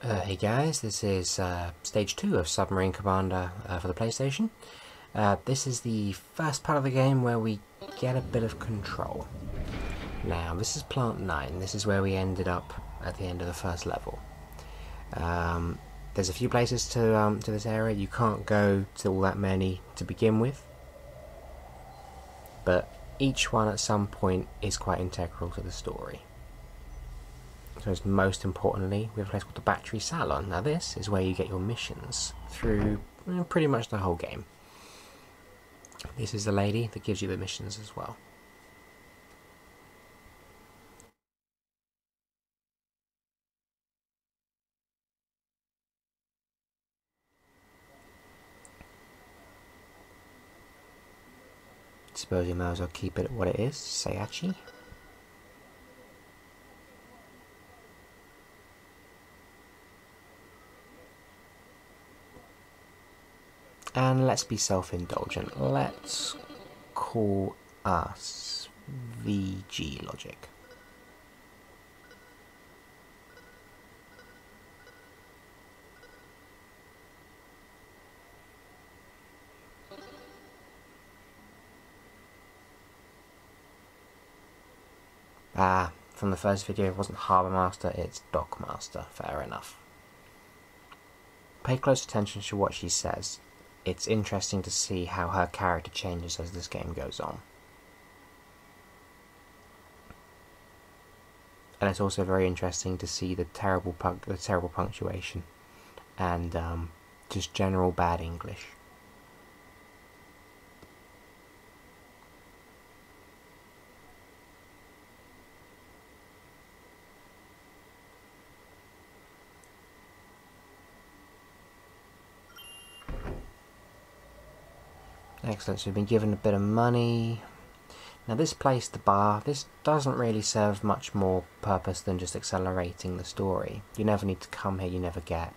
Hey guys, this is stage 2 of Submarine Commander for the PlayStation. This is the first part of the game where we get a bit of control. Now, this is Plant 9, this is where we ended up at the end of the first level. There's a few places to this area. You can't go to all that many to begin with, but each one at some point is quite integral to the story. So most importantly, we have a place called the Battery Salon. Now this is where you get your missions through pretty much the whole game. This is the lady that gives you the missions as well. Suppose you may as well keep it at what it is, Sayachi. And let's be self-indulgent. Let's call us VG Logic. From the first video it wasn't Harbour Master, it's Dock Master. Fair enough. Pay close attention to what she says. It's interesting to see how her character changes as this game goes on. And it's also very interesting to see the terrible punctuation and just general bad English. Excellent, so we've been given a bit of money. Now this place, the bar, this doesn't really serve much more purpose than just accelerating the story. You never need to come here, you never get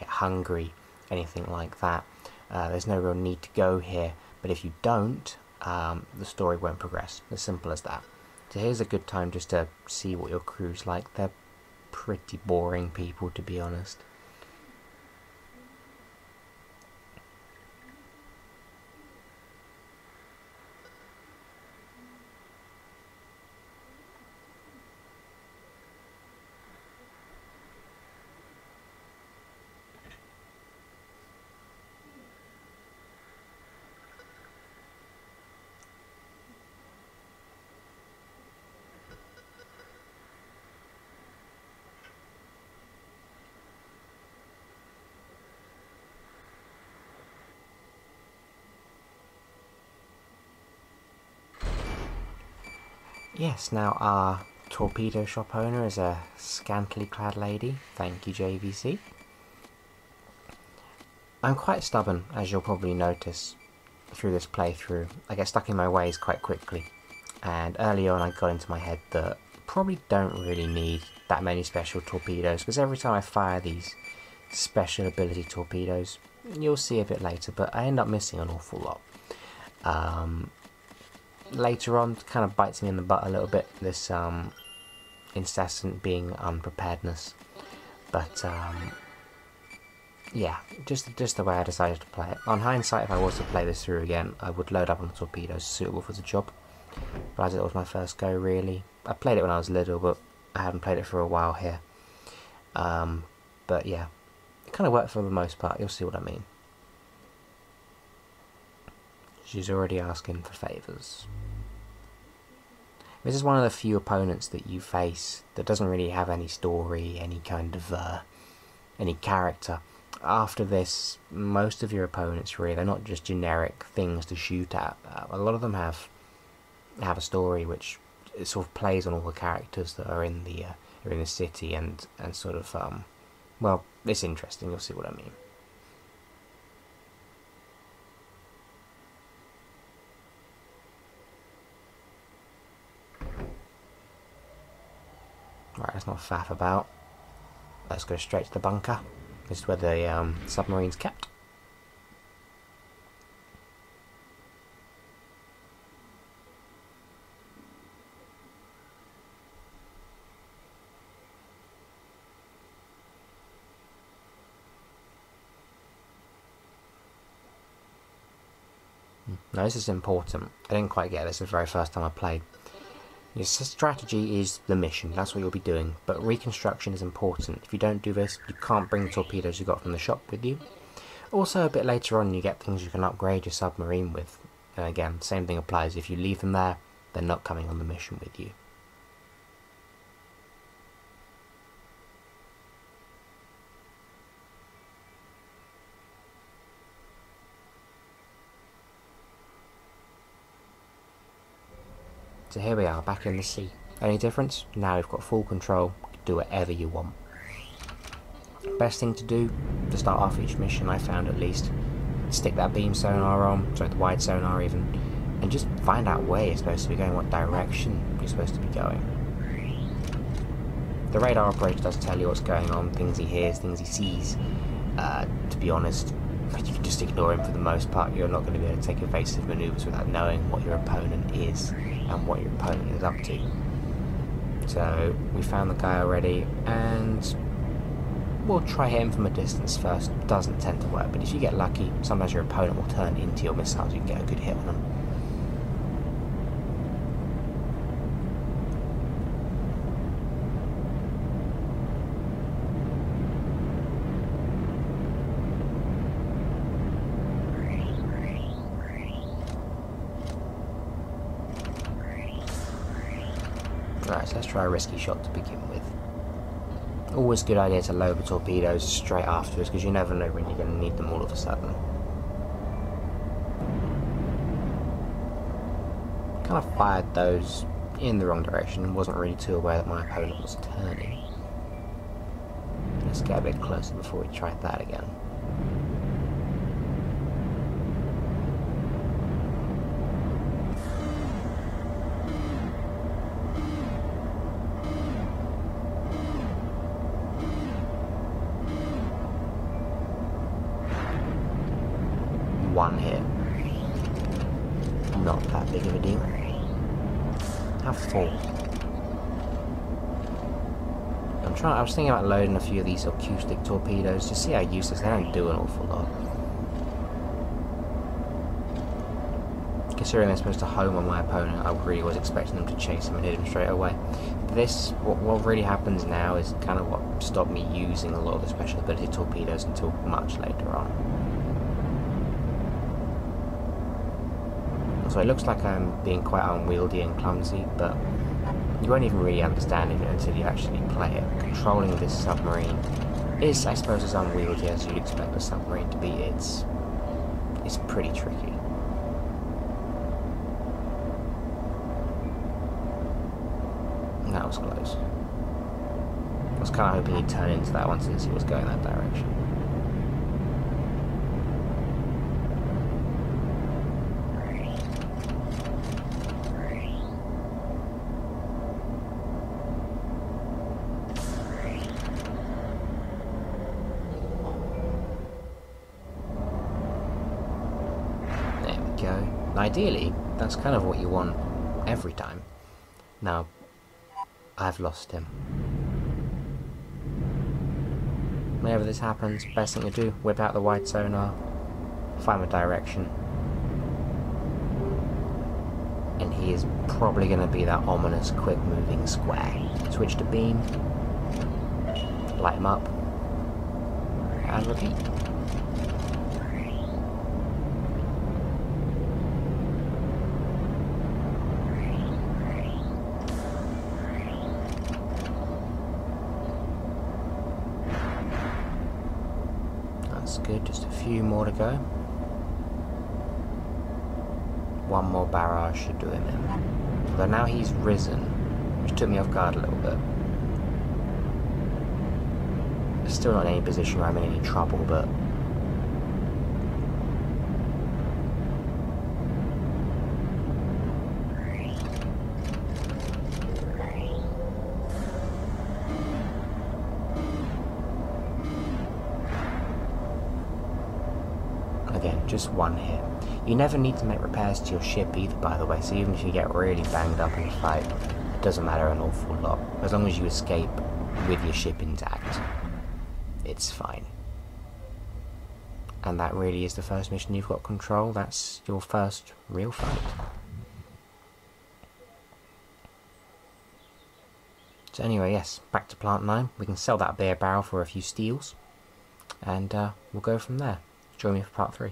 hungry, anything like that. There's no real need to go here, but if you don't, the story won't progress. As simple as that. So here's a good time just to see what your crew's like. They're pretty boring people, to be honest. Yes, now our torpedo shop owner is a scantily clad lady. Thank you, JVC. I'm quite stubborn, as you'll probably notice through this playthrough. I get stuck in my ways quite quickly, and early on I got into my head that probably don't really need that many special torpedoes, because every time I fire these special ability torpedoes, you'll see a bit later, but I end up missing an awful lot. Later on, it kind of bites me in the butt a little bit, this incessant being unpreparedness, but yeah, just the way I decided to play it. On hindsight, if I was to play this through again, I would load up on the torpedoes suitable for the job, but as it was my first go, really. I played it when I was little, but I haven't played it for a while here. But yeah, it kind of worked for the most part, you'll see what I mean. She's already asking for favours. This is one of the few opponents that you face that doesn't really have any story, any kind of, any character. After this, most of your opponents really, they're not just generic things to shoot at. A lot of them have a story which sort of plays on all the characters that are in the city and sort of, well, it's interesting, you'll see what I mean. Right, let's not faff about. Let's go straight to the bunker. This is where the submarine's kept. Now this is important. I didn't quite get this the very first time I played. Your strategy is the mission, that's what you'll be doing, but reconstruction is important. If you don't do this, you can't bring the torpedoes you got from the shop with you. Also, a bit later on, you get things you can upgrade your submarine with. And again, same thing applies. If you leave them there, they're not coming on the mission with you. So here we are, back in the sea. Only difference? Now we've got full control, do whatever you want. Best thing to do, to start off each mission, I found at least, stick that beam sonar on, sorry, the wide sonar even, and just find out where you're supposed to be going, what direction you're supposed to be going. The radar operator does tell you what's going on, things he hears, things he sees. To be honest, you can just ignore him for the most part. You're not going to be able to take evasive manoeuvres without knowing what your opponent is and what your opponent is up to. So we found the guy already, and we'll try hit him from a distance first. Doesn't tend to work, but if you get lucky, sometimes your opponent will turn into your missiles, you can get a good hit on them. Right, so let's try a risky shot to begin with. Always a good idea to load the torpedoes straight afterwards, because you never know when you're going to need them all of a sudden. Kind of fired those in the wrong direction and wasn't really too aware that my opponent was turning. Let's get a bit closer before we try that again. One hit. Not that big of a deal. Have four. I was thinking about loading a few of these acoustic torpedoes to see how useless they don't do an awful lot. Considering they're supposed to home on my opponent, I really was expecting them to chase him and hit him straight away. This, what really happens now is kind of what stopped me using a lot of the special ability torpedoes until much later on. So it looks like I'm being quite unwieldy and clumsy, but you won't even really understand it until you actually play it. Controlling this submarine is, I suppose, as unwieldy as you'd expect a submarine to be. It's pretty tricky. That was close. I was kind of hoping he'd turn into that one since he was going that direction. Ideally, that's kind of what you want every time. Now, I've lost him. Whenever this happens, best thing to do, whip out the wide sonar, find the direction, and he is probably going to be that ominous, quick-moving square. Switch to beam, light him up, and repeat. Good, just a few more to go. One more barrage should do him in. Although now he's risen, which took me off guard a little bit. Still not in any position where I'm in any trouble, but again, just one hit. You never need to make repairs to your ship either, by the way, so even if you get really banged up in a fight, it doesn't matter an awful lot. As long as you escape with your ship intact, it's fine. And that really is the first mission you've got control. That's your first real fight. So anyway, yes, back to Plant 9. We can sell that beer barrel for a few steels. And we'll go from there. Join me for part 3.